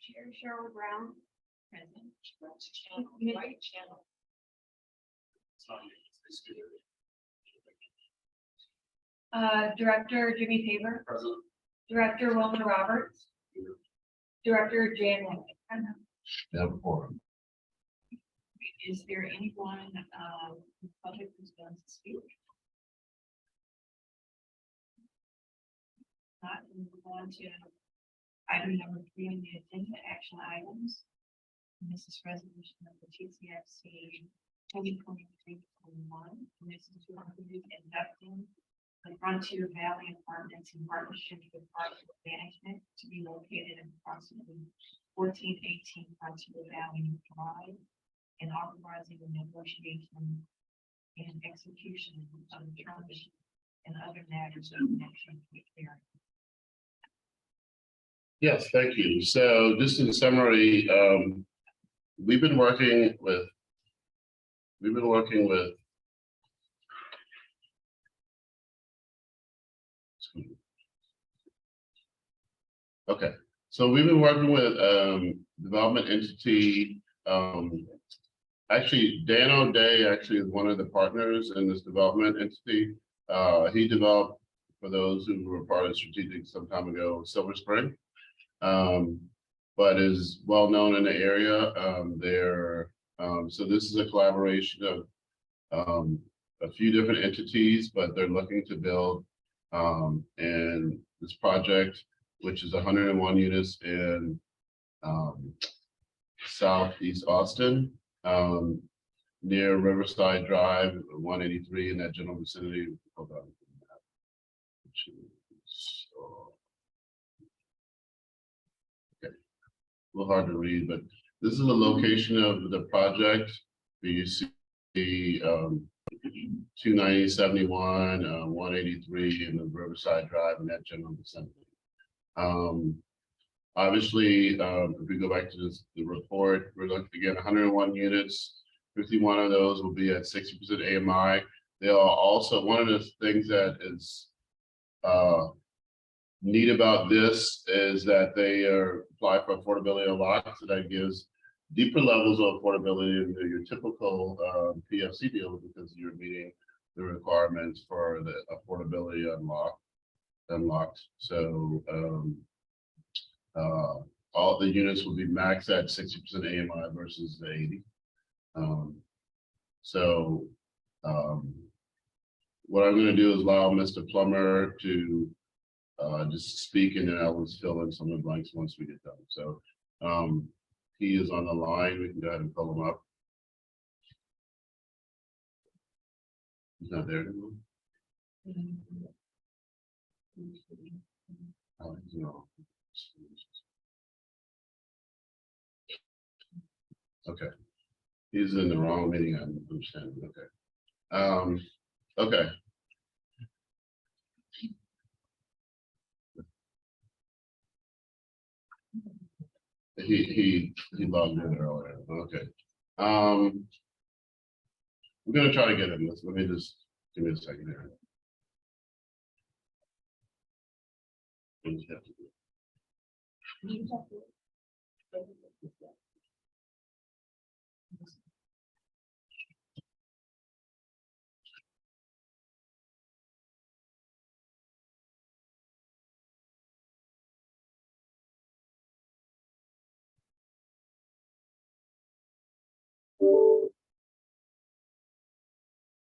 Chair Cheryl Brown. Present. Right channel. Director Jimmy Tabor. Present. Director Wilma Roberts. Director Jan Lincoln. Yeah, before. Is there anyone in public who's going to speak? Not, we move on to item number 3 on the agenda, action items. And this is resolution of the TCFC 2023-21. And this is to include inducting the Frontier Valley Apartments in partnership with Park Management to be located in approximately 1418 Frontier Valley Drive, and authorizing the negotiation and execution of the terms and other matters of connection with hearing. Yes, thank you. So just in summary, we've been working with okay. So we've been working with development entity. Actually, Dan O'Day actually is one of the partners in this development entity. He developed, for those who were part of strategic some time ago, Silver Spring, but is well known in the area. So this is a collaboration of a few different entities, but they're looking to build and this project, which is 101 units in Southeast Austin, near Riverside Drive, 183 in that general vicinity. Hold on. Okay, a little hard to read, but this is the location of the project. You see 290, 71, 183 in the Riverside Drive in that general vicinity. Obviously, if we go back to the report, we're looking again 101 units. 51 of those will be at 60% AMI. They are also, one of the things that is neat about this is that they are apply for affordability a lot, so that gives deeper levels of affordability than your typical PFC deal, because you're meeting the requirements for the affordability unlocked. So all the units will be maxed at 60% AMI versus the 80. What I'm going to do is allow Mr. Plummer to just speak, and then I will fill in some of the blanks once we get done. So he is on the line. We can go ahead and pull him up. He's not there anymore. Oh, no. Okay, he's in the wrong meeting. I understand. Okay. Okay. He logged in earlier. Okay. We're gonna try to get him. Let me just give me a second here.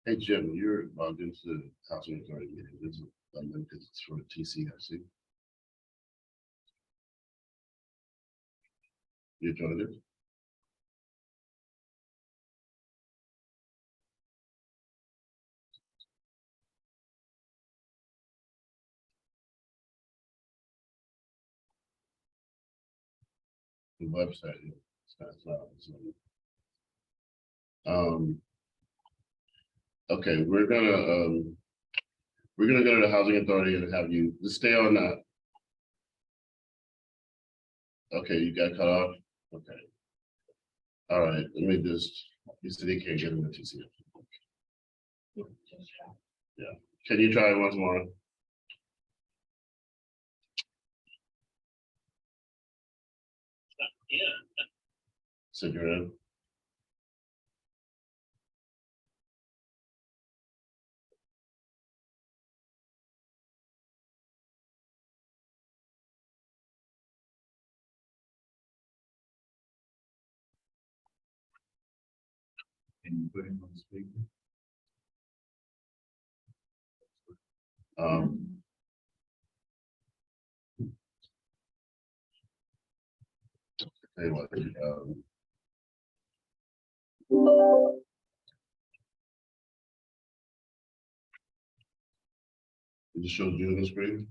Hey Jim, you're logged into the Housing Authority meeting. This is because it's for TCFC. You joined it? The website. It's not. Okay, we're gonna go to the Housing Authority and have you just stay on that. Okay, you got cut off. Okay. All right. Let me just. You said he can't get into TCF. Yeah. Can you try it once more? Sit your in. Can you put him on speaker? Tell you what, it just shows you on the screen.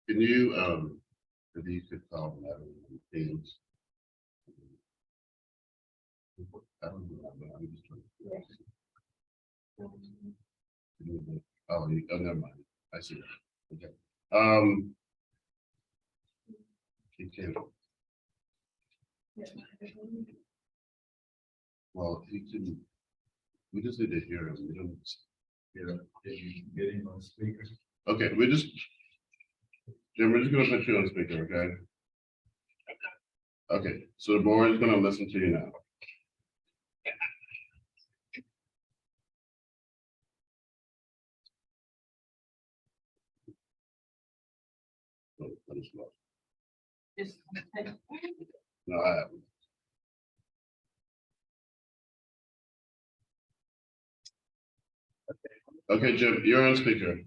Can you, if you could call that in Teams? I don't know, but I'm just trying to- Oh, you, oh, never mind. I see that. Okay. You can, well, he can, we just need to hear him. We don't. Can you get him on speaker? Okay, we just. Jim, we're just gonna put you on speaker, okay? Okay, so the board is gonna listen to you now. Oh, that is low. Just. No, I haven't. Okay, Jim, you're on speaker.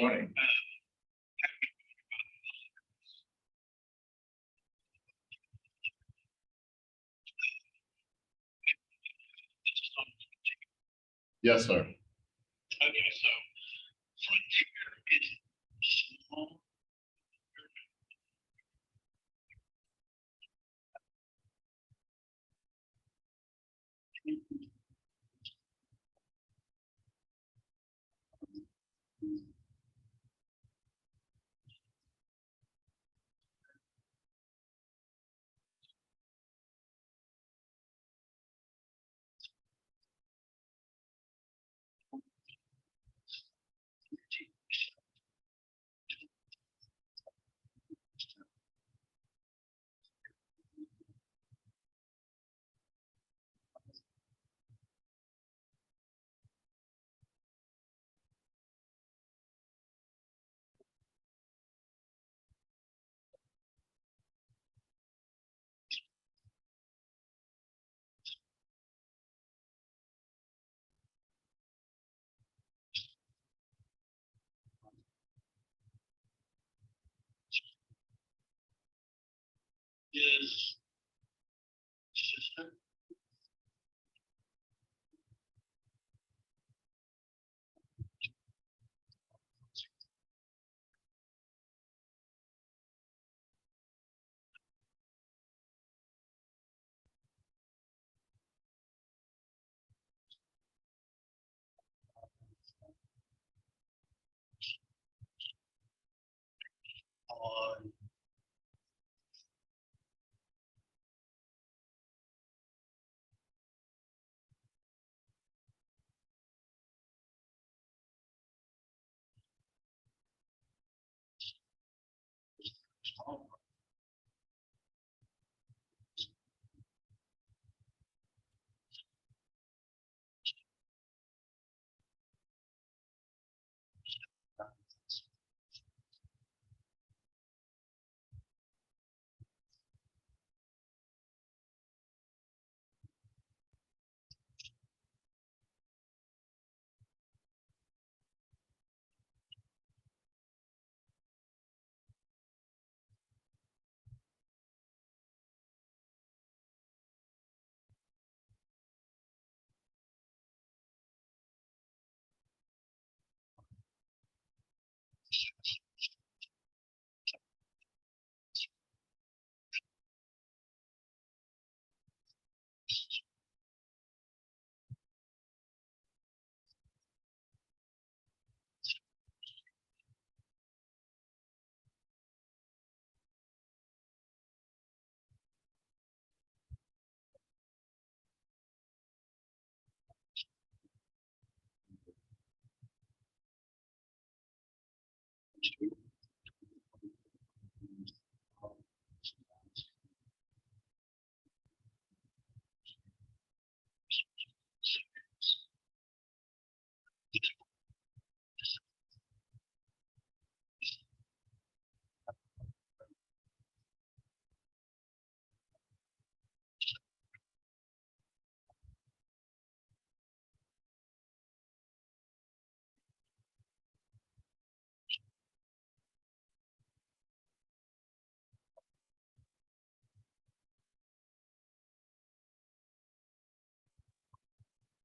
Morning. Yes, sir. Okay, so Frontier is small. Is system. On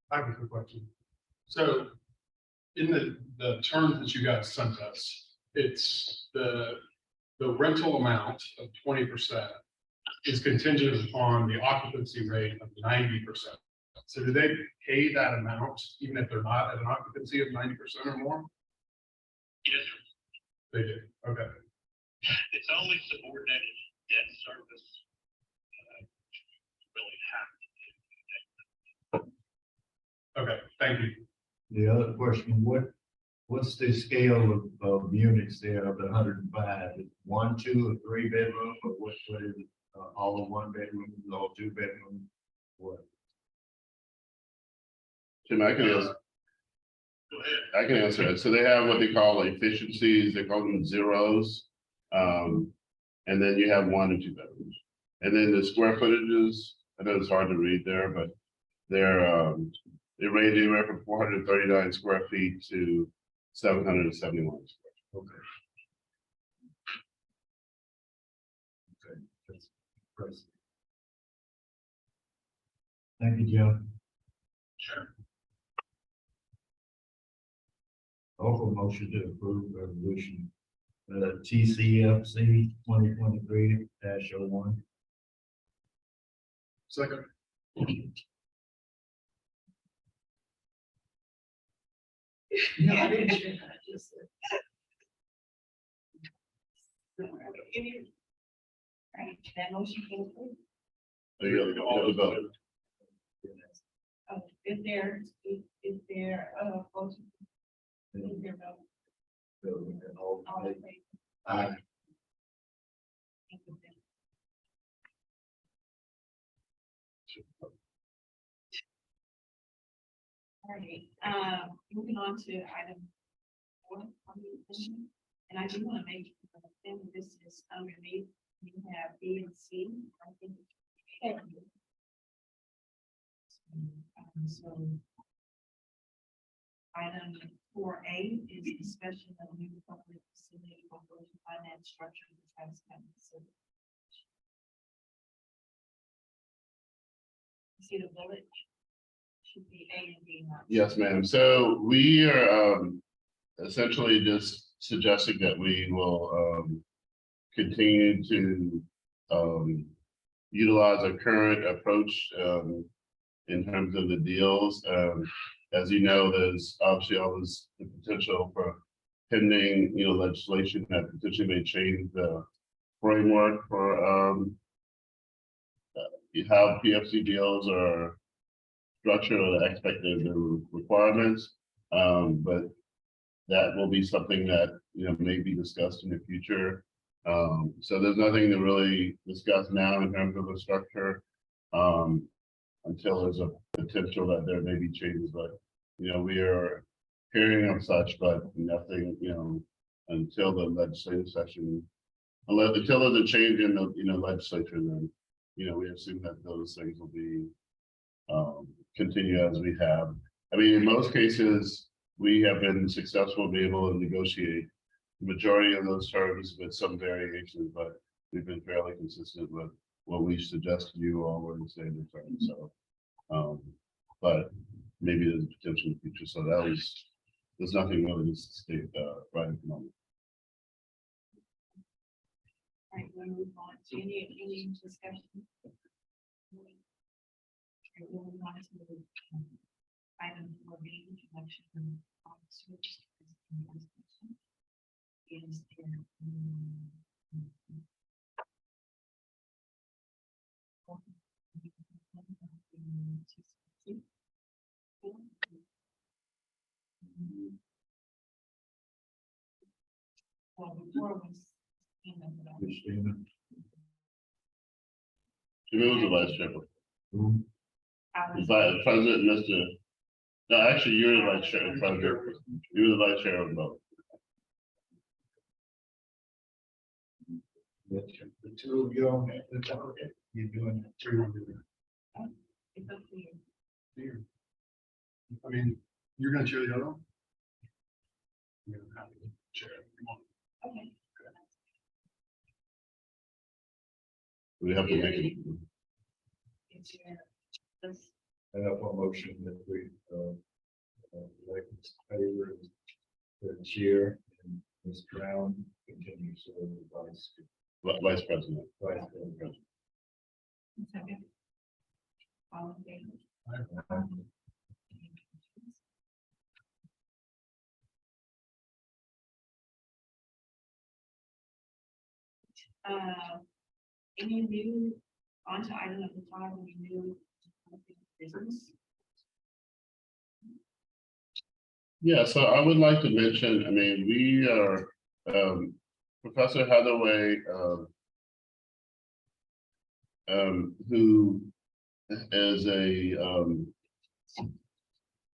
I have a quick question. So in the terms that you guys sent us, it's the rental amount of 20% is contingent upon the occupancy rate of 90%. So do they pay that amount even if they're not at an occupancy of 90% or more? Yes, They do. Okay. it's only subordinated debt service. Really have Okay. Thank you. The other question, what's the scale of units there of the 105? Is it 1, 2, or 3 bedroom, or what is it? All in 1 bedroom, all 2 bedroom? What? Jim, I can answer. Go ahead. I can answer it. So they have what they call efficiencies, they call them zeros. And then you have 1 and 2 bedrooms. And then the square footages, I know it's hard to read there, but they're, they range anywhere from 439 square feet to 771 square. Okay. Okay, that's impressive. Thank you, Jim. Sure. Also motion to approve resolution, TCFC 2023-01. Second. No, I didn't. Just- Right, that motion can approve. There you go. You have the vote. Oh, is there, motion? Is there no? All in favor? Aye. Thank you. All right, moving on to item 4, and I do want to make, this is underneath, we have B and C, I think. So item 4A is discussion of new public facility corporation finance structure of the Travis County facility. See the bullet? Should be A and B. not C. Yes, ma'am. So we are essentially just suggesting that we will continue to utilize our current approach in terms of the deals. As you know, there's obviously always the potential for pending, legislation that potentially may change the framework for how PFC deals are structured or the expected requirements. But that will be something that, may be discussed in the future. So there's nothing to really discuss now in terms of the structure. Until there's a potential that there may be changes, but, we are hearing of such, but nothing, until the legislative session. Until there's a change in the, legislature, then, we assume that those things will be, continue as we have. I mean, in most cases, we have been successful in being able to negotiate the majority of those terms with some variations, but we've been fairly consistent with what we suggest to you all were the standard terms. So, but maybe there's a potential in the future. So there's nothing really to state right at the moment. All right, we'll move on to any discussion. All right, we'll move on to item 4B, election of officers. Is there? before was. Christina. Jimmy was the vice chair. Who? The president, Mr. No, actually, you're the vice chair, president. You're the vice chair of both. The two of you on that, okay, you're doing it. So you want to do It's up to you. that? I mean, you're gonna chair the other one? You're gonna have to chair it. Come on. Okay. We have to make it. It's your, this, I have a motion that we, elect Mr. Taylor as the chair and Ms. Brown continues to serve as Vice president. vice president. second. All in favor? Any new, on to item number 5, any new business? Yeah, so I would like to mention, I mean, we are, Professor Hathaway, who is a,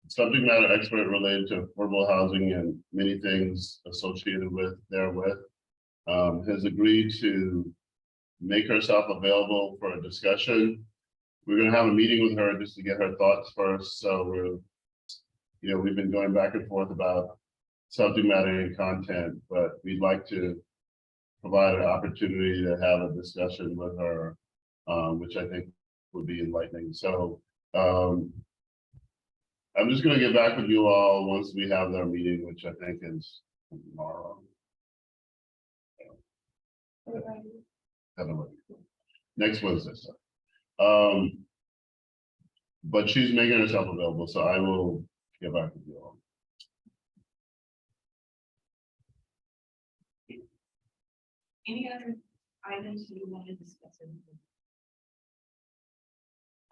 subject matter expert related to affordable housing and many things associated with therewith, has agreed to make herself available for a discussion. We're gonna have a meeting with her just to get her thoughts first, so we've been going back and forth about subject matter and content, but we'd like to provide an opportunity to have a discussion with her, which I think would be enlightening. So I'm just gonna get back with you all once we have their meeting, which I think is tomorrow. Next Wednesday. But she's making herself available, so I will get back with you all. Any other items you want to discuss?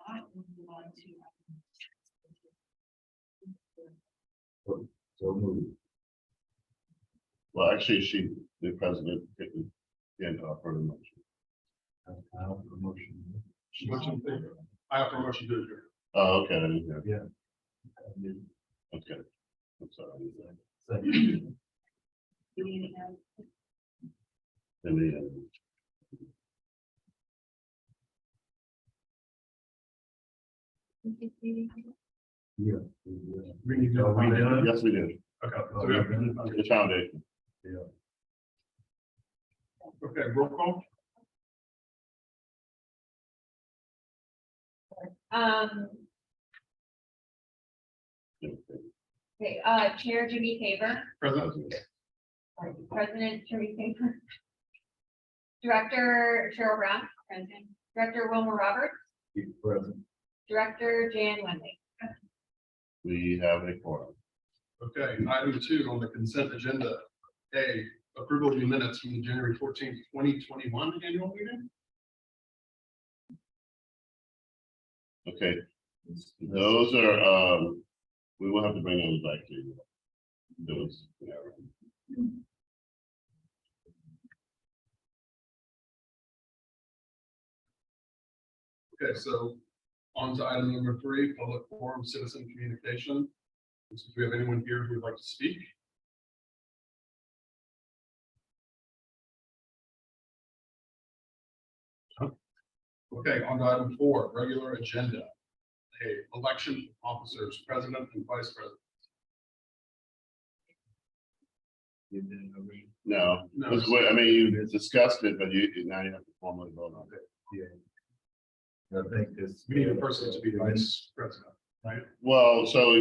Not move on to. So moved. Well, actually, the president, didn't offer the motion. I'll have a motion. Motion favor. I have a motion to adjourn. Oh, okay, I didn't hear. Yeah. Okay. I'm sorry. Second. Any other? Yeah. We need to- Are we done? Yes, we did. Okay. Oh, So we have- The foundation. Yeah. Okay, roll call. Okay, Chair Jimmy Tabor, President. President Jimmy Tabor. Director Cheryl Brown, President. Director Wilma Roberts, Keep present. Director Jan Wendy. We have a quorum. Okay, item 2 on the consent agenda. A, approval of the minutes from the January 14th, 2021 annual meeting. Okay, those are, we will have to bring those back to you. Those, yeah. Okay, so on to item number 3, public forum, citizen communication. Do we have anyone here who would like to speak? Okay, on to item 4, regular agenda. A, election officers, president and vice president. You didn't agree. No, No. this way, I mean, you discussed it, but now you have to formally vote on it. Yeah. I think this. We need a person to be vice president, right? Well, so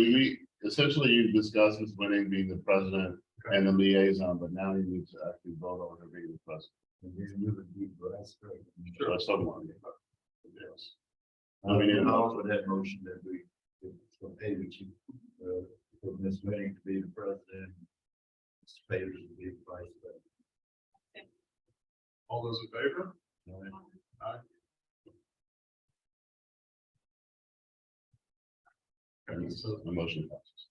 essentially you discussed Ms. Winning being the president and the liaison, but now you need to actually vote on her being the president. And you would be vice president. Or someone. Yes. I mean, I'll offer that motion that we, pay the chief, for Ms. Winning to be the president. Mr. Taylor to be the vice president. All those in favor? Aye. Okay, so, The motion passes.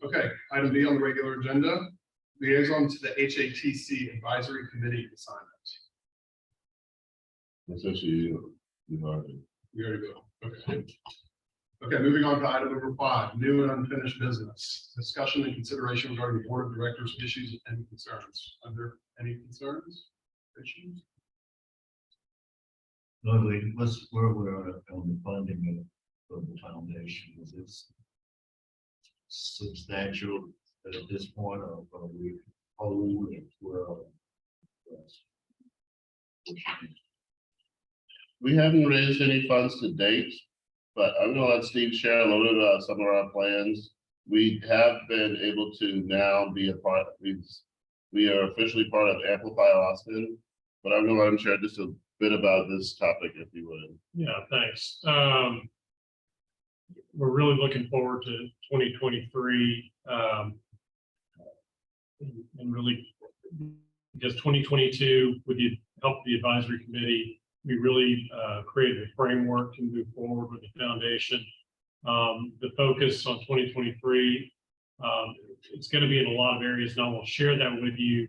okay, item B on the regular agenda, liaison to the HATC Advisory Committee assignment. Essentially, you've already. We already go. Okay. Okay, moving on to item number 5, new and unfinished business. Discussion and consideration regarding the board of directors issues and concerns. Are there any concerns? Issues? Lovely, what's where we're on the funding of the foundation, is this substantial at this point, or are we whole and well? We haven't raised any funds to date, but I'm gonna let Steve share a little bit about some of our plans. We have been able to now be a part, we are officially part of Amplify Austin, but I'm gonna let him share just a bit about this topic, if you would. Yeah, thanks. We're really looking forward to 2023. And really, because 2022, with the help of the advisory committee, we really created a framework to move forward with the foundation. The focus on 2023, it's going to be in a lot of areas, and I will share that with you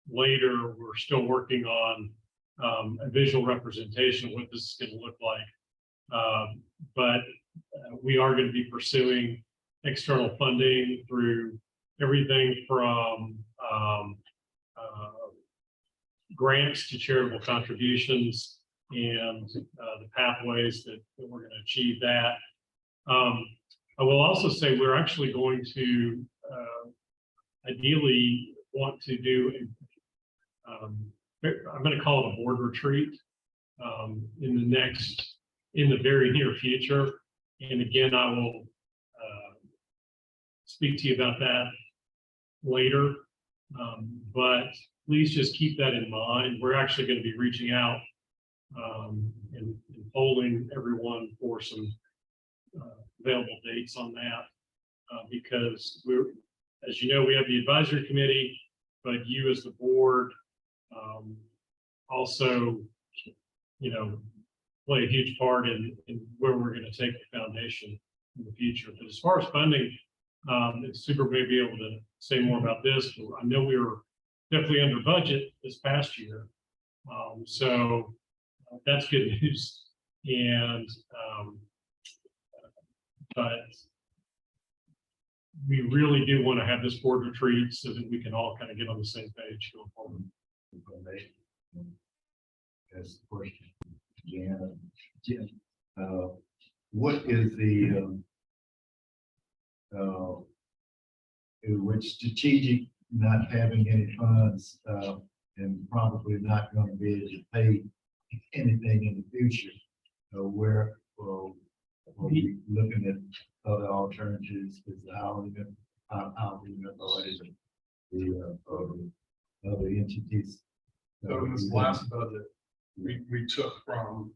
later. We're still working on a visual representation of what this is going to look like. But we are going to be pursuing external funding through everything from grants to charitable contributions, and the pathways that we're going to achieve that. I will also say we're actually going to ideally want to do, I'm going to call it a board retreat in the very near future. And again, I will speak to you about that later. But please just keep that in mind. We're actually going to be reaching out and polling everyone for some available dates on that, because we're, as you know, we have the advisory committee, but you as the board also, you know, play a huge part in where we're going to take the foundation in the future. But as far as funding, Super may be able to say more about this. I know we were definitely under budget this past year, so that's good news. And but we really do want to have this board retreat so that we can all kind of get on the same page going forward. That's the question. Jan, what is the with strategic not having any funds and probably not going to be able to pay anything in the future, where are we looking at other alternatives? Is the housing authority, the other entities? So in this last budget, we took from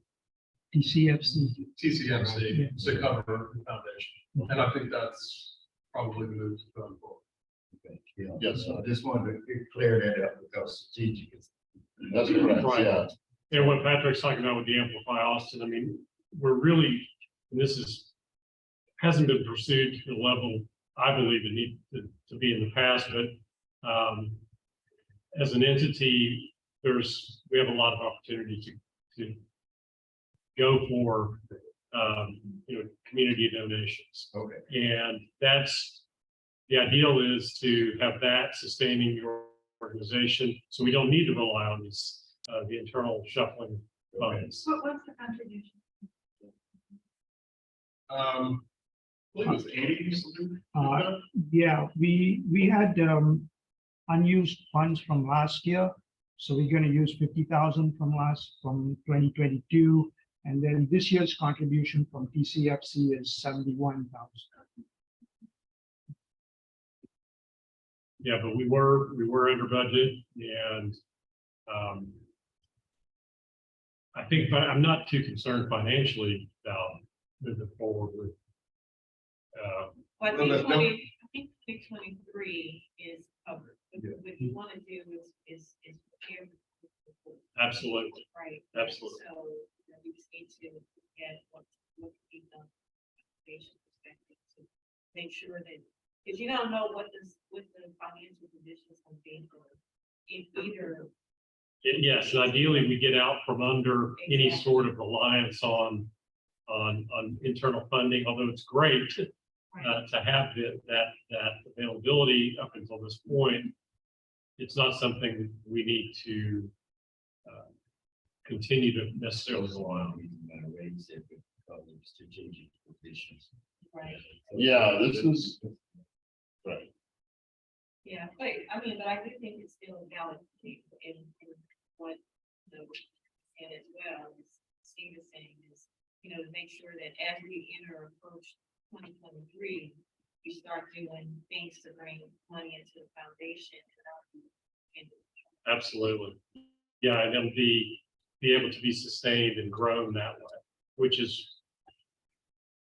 TCFC. TCFC to cover the foundation. And I think that's probably the move going forward. Okay, yeah. Yes, I just wanted to clear that up because strategic is. That's correct, Right. yeah. And what Patrick's talking about with the Amplify Austin, I mean, we're really, and this hasn't been pursued to the level I believe it needs to be in the past, but as an entity, we have a lot of opportunity to go for community donations. Okay. And that's the ideal, is to have that sustaining your organization, so we don't need to rely on this the internal shuffling funds. What's the contribution? I believe it was 80 something. Yeah, we had unused funds from last year, so we're going to use 50,000 from 2022, and then this year's contribution from TCFC is 71,000. Yeah, but we were under budget, and I think, but I'm not too concerned financially about moving forward with. Well, I No, no, think 623 is covered. What you want to do is prepare. Absolutely. Right. Absolutely. So we just need to get what can be done from a patient perspective to make sure that Because you don't know what the financial conditions have been in either. Yes, and ideally, we get out from under any Exactly. sort of reliance on internal funding, although it's great to have that availability up until this point. It's not something we need to continue to necessarily rely on. Strategic positions. Right. Yeah, this is, right. Yeah, but I mean, but I do think it's still a valid point in what the, and as well, as Steve is saying is, you know, to make sure that as we enter approach 2023, we start doing things to bring money into the foundation. Absolutely. Yeah, and it'll be able to be sustained and grown that way, which is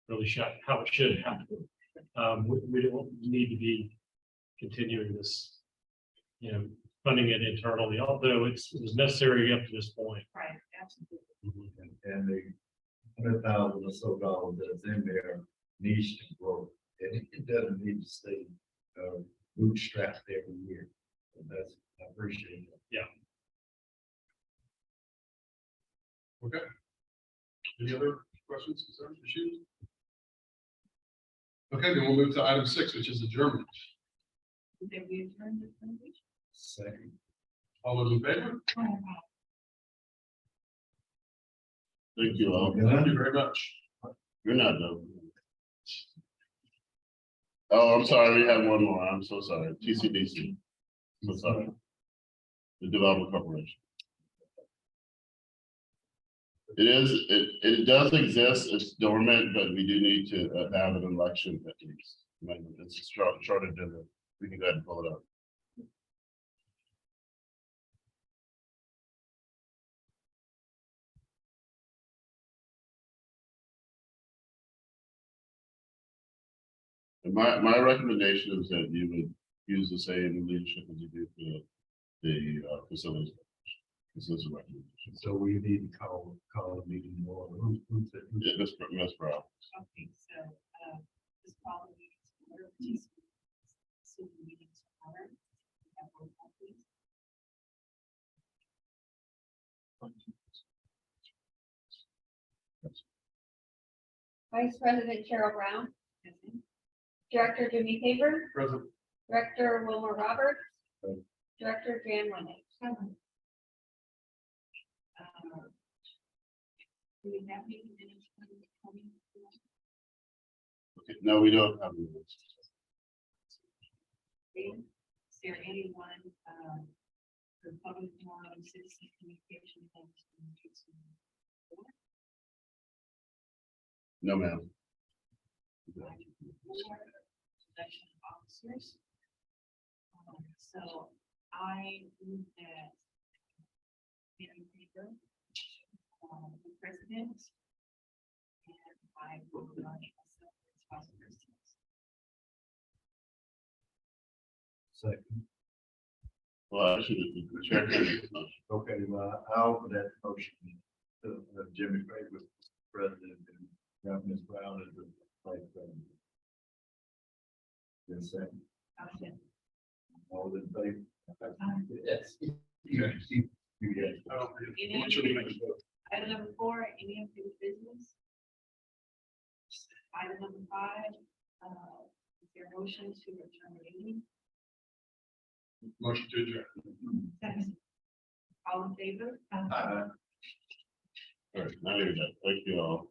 really how it should happen. We don't need to be continuing this, you know, funding it internally, although it was necessary up to this point. Right, absolutely. And the $100,000 or so dollars that's in there needs to grow. It doesn't need to stay bootstrapped every year. And that's, I appreciate it. Okay. Any other questions, concerns, issues? Okay, then we'll move to item 6, which is adjournment. That we adjourn this conversation. Second. All those in favor? Thank you all. Thank you very much. You're not done. Oh, I'm sorry, we have one more. I'm so sorry. TCDC. So sorry. The Development Corporation. It does exist. It's dormant, but we do need to have an election at least. It's a short agenda. We can go ahead and pull it up. And my recommendation is that you would use the same leadership as you do for the facilities. This is a recommendation. So we need to call a meeting more. Who's that? Yeah, Ms. Brown. Okay, so, this problem is, so the meetings are, have roll call, please. Vice President Cheryl Brown, Yes, ma'am. Director Jimmy Tabor, Present. Director Wilmer Roberts, Present. Director Jan Wenley. Do we have any minutes from the Okay, no, we don't have any. Is there anyone, for public forum, citizen communication? No, ma'am. Election officers. So I move that in favor, the president, and I will not myself as vice president. Second. Well, actually, the chair can make the motion. Okay, well, I'll offer that motion to Jimmy Faber, president, and Ms. Brown as the vice president. Then second. All in favor? Yes. Yes. Item number 4, any unfinished business? Item number 5, is there a motion to return the meeting? Motion to adjourn. Second. All in favor? All right, now you're done. Thank you all.